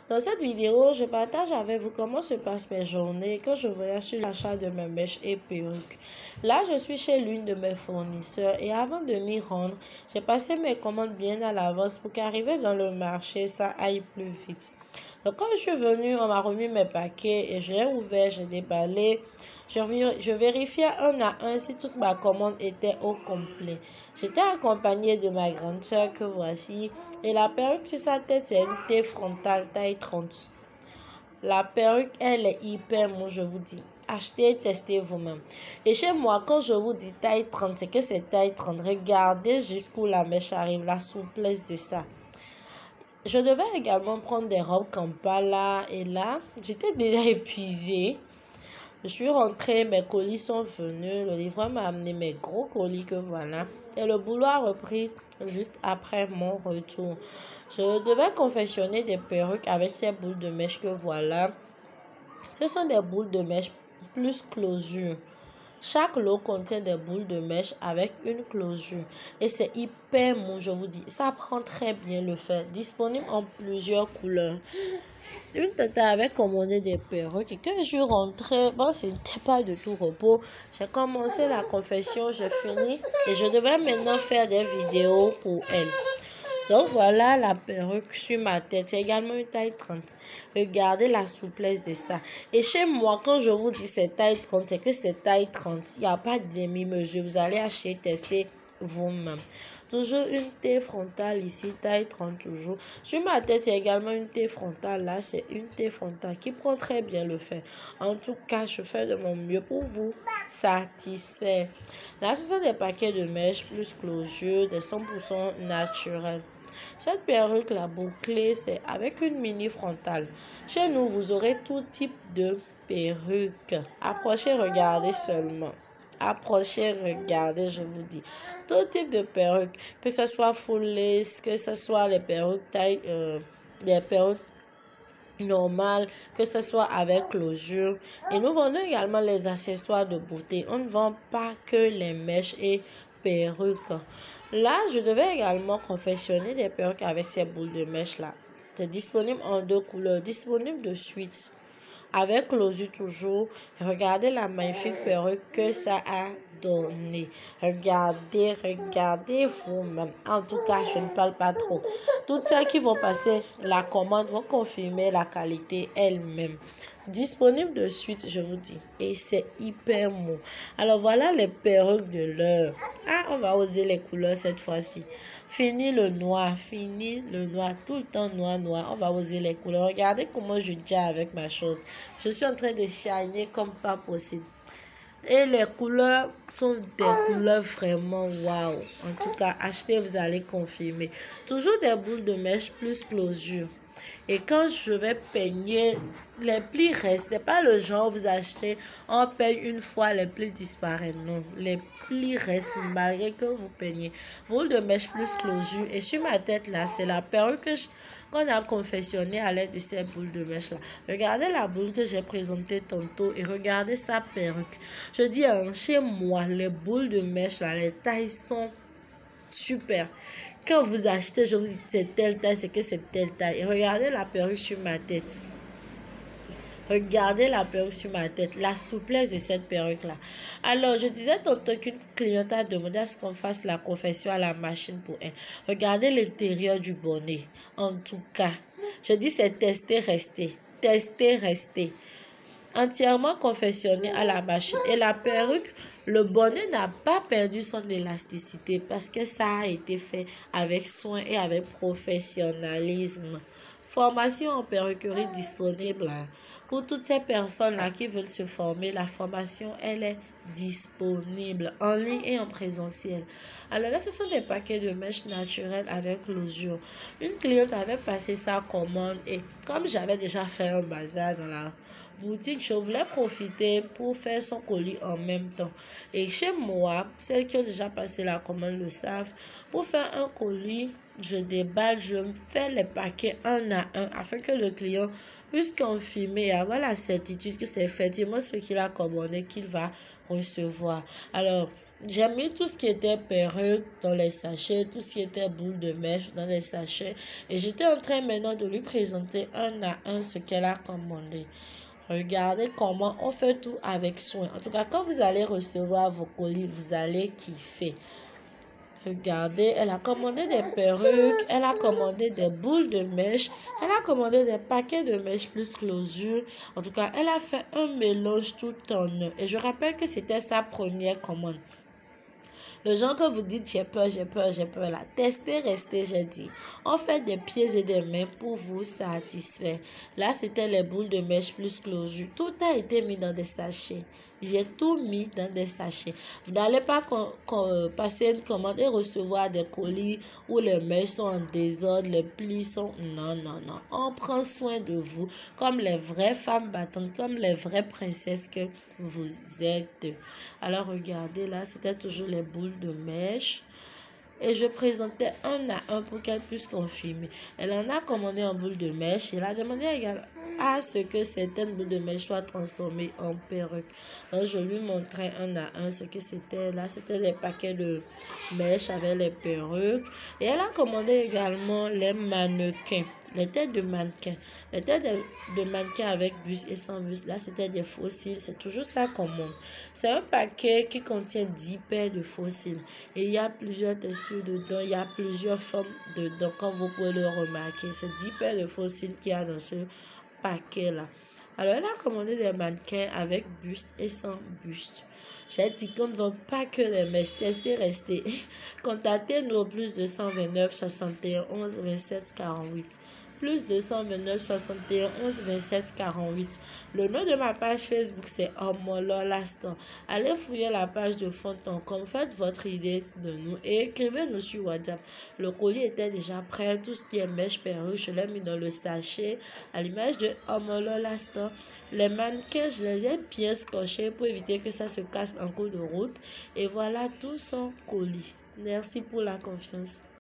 Dans cette vidéo, je partage avec vous comment se passent mes journées quand je voyage sur l'achat de mes mèches et perruques. Là, je suis chez l'une de mes fournisseurs et avant de m'y rendre, j'ai passé mes commandes bien à l'avance pour qu'arriver dans le marché, ça aille plus vite. Donc quand je suis venue, on m'a remis mes paquets et j'ai ouvert, j'ai déballé. Je vérifiais un à un si toute ma commande était au complet. J'étais accompagnée de ma grande soeur que voici. Et la perruque sur sa tête, c'est une T frontale taille 30. La perruque, elle est hyper mou, je vous dis. Achetez et testez vous-même. Et chez moi, quand je vous dis taille 30, c'est que c'est taille 30. Regardez jusqu'où la mèche arrive, la souplesse de ça. Je devais également prendre des robes Kampala. Et là, j'étais déjà épuisée. Je suis rentrée, mes colis sont venus, le livreur m'a amené mes gros colis que voilà. Et le boulot a repris juste après mon retour. Je devais confectionner des perruques avec ces boules de mèche que voilà. Ce sont des boules de mèche plus closure. Chaque lot contient des boules de mèche avec une closure. Et c'est hyper mou, je vous dis. Ça prend très bien le fer. Disponible en plusieurs couleurs. Une tata avait commandé des perruques et quand je suis rentrée, bon, c'était pas de tout repos. J'ai commencé la confection, j'ai fini et je devais maintenant faire des vidéos pour elle. Donc voilà la perruque sur ma tête. C'est également une taille 30. Regardez la souplesse de ça. Et chez moi, quand je vous dis c'est taille 30, c'est que c'est taille 30. Il n'y a pas de demi-mesure. Vous allez acheter, tester vous-même. Toujours une T frontale ici, taille 30 toujours. Sur ma tête, il y a également une T frontale. Là, c'est une T frontale qui prend très bien le fer. En tout cas, je fais de mon mieux pour vous satisfaire. Là, ce sont des paquets de mèches plus closure, des 100% naturels. Cette perruque, la bouclée, c'est avec une mini frontale. Chez nous, vous aurez tout type de perruque. Approchez, regardez seulement. Approchez, regardez, je vous dis. Tout type de perruque, que ce soit full lace, que ce soit les perruques taille, les perruques normales, que ce soit avec closure. Et nous vendons également les accessoires de beauté. On ne vend pas que les mèches et perruques. Là, je devais également confectionner des perruques avec ces boules de mèche là. C'est disponible en deux couleurs, disponible de suite. Avec closure toujours. Regardez la magnifique perruque que ça a donné. Regardez vous-même. En tout cas, je ne parle pas trop. Toutes celles qui vont passer la commande vont confirmer la qualité elle-même. Disponible de suite, je vous dis. Et c'est hyper mou. Alors voilà les perruques de l'heure. Ah, on va oser les couleurs cette fois-ci. Fini le noir, tout le temps noir. On va oser les couleurs. Regardez comment je dis avec ma chose. Je suis en train de shiner comme pas possible. Et les couleurs sont des couleurs vraiment waouh. En tout cas, achetez, vous allez confirmer. Toujours des boules de mèche plus closure. Et quand je vais peigner, les plis restent. C'est pas le genre vous achetez, on peigne une fois, les plis disparaissent. Non, les plis restent malgré que vous peignez. Boule de mèche plus closure. Et sur ma tête là, c'est la perruque qu'on a confectionnée à l'aide de ces boules de mèche là. Regardez la boule que j'ai présentée tantôt et regardez sa perruque. Je dis chez moi, les boules de mèche là, les tailles sont super. Quand vous achetez, je vous dis c'est telle taille, c'est que c'est telle taille. Et regardez la perruque sur ma tête. Regardez la perruque sur ma tête, la souplesse de cette perruque-là. Alors, je disais tantôt qu'une cliente a demandé à ce qu'on fasse la confection à la machine pour elle. Regardez l'intérieur du bonnet. En tout cas, je dis c'est tester, rester. Tester, rester. Entièrement confectionné à la machine. Et la perruque, le bonnet n'a pas perdu son élasticité parce que ça a été fait avec soin et avec professionnalisme. Formation en perruquerie disponible pour toutes ces personnes-là qui veulent se former. La formation, elle est disponible en ligne et en présentiel. Alors là, ce sont des paquets de mèches naturelles avec closure. Une cliente avait passé sa commande et comme j'avais déjà fait un bazar dans la boutique, je voulais profiter pour faire son colis en même temps. Et chez moi, celles qui ont déjà passé la commande le savent, pour faire un colis, je déballe, je fais les paquets un à un afin que le client puisse confirmer et avoir la certitude que c'est effectivement ce qu'il a commandé qu'il va recevoir. Alors, J'ai mis tout ce qui était perruque dans les sachets, tout ce qui était boule de mèche dans les sachets. Et j'étais en train maintenant de lui présenter un à un ce qu'elle a commandé. Regardez comment on fait tout avec soin. En tout cas, quand vous allez recevoir vos colis, vous allez kiffer. Regardez, elle a commandé des perruques, elle a commandé des boules de mèche, elle a commandé des paquets de mèche plus closure. En tout cas, elle a fait un mélange tout en un. Et je rappelle que c'était sa première commande. Le genre que vous dites j'ai peur, j'ai peur, j'ai peur là. Testez, restez, j'ai dit. On fait des pieds et des mains pour vous satisfaire. Là, c'était les boules de mèche plus closure. Tout a été mis dans des sachets. J'ai tout mis dans des sachets. Vous n'allez pas passer une commande et recevoir des colis où les mèches sont en désordre, les plis sont... Non, non, non. On prend soin de vous comme les vraies femmes battantes, comme les vraies princesses que vous êtes. Alors regardez là, c'était toujours les boules de mèche. Et je présentais un à un pour qu'elle puisse confirmer. Elle en a commandé en boule de mèche. Elle a demandé également à ce que certaines boules de mèche soient transformées en perruques. Donc je lui montrais un à un ce que c'était. Là, c'était des paquets de mèches avec les perruques. Et elle a commandé également les mannequins. Les têtes de mannequins. Les têtes de mannequins avec buste et sans buste. Là, c'était des fossiles. C'est toujours ça qu'on montre. C'est un paquet qui contient 10 paires de fossiles. Et il y a plusieurs textures dedans. Il y a plusieurs formes dedans. Comme vous pouvez le remarquer. C'est 10 paires de fossiles qu'il y a dans ce paquet-là. Alors, elle a commandé des mannequins avec buste et sans buste. J'ai dit qu'on ne vend pas que les mèches. Testez, restez. Contactez-nous au plus 229 61 11 27 48. Plus 229 61 11 27 48. Le nom de ma page Facebook, c'est Omololastan. Allez fouiller la page de fond.com. Faites votre idée de nous et écrivez-nous sur WhatsApp. Le colis était déjà prêt. Tout ce qui est mèche perruque, je l'ai mis dans le sachet à l'image de Omololastan. Les mannequins, je les ai bien scotchés pour éviter que ça se casse en cours de route. Et voilà tout son colis. Merci pour la confiance.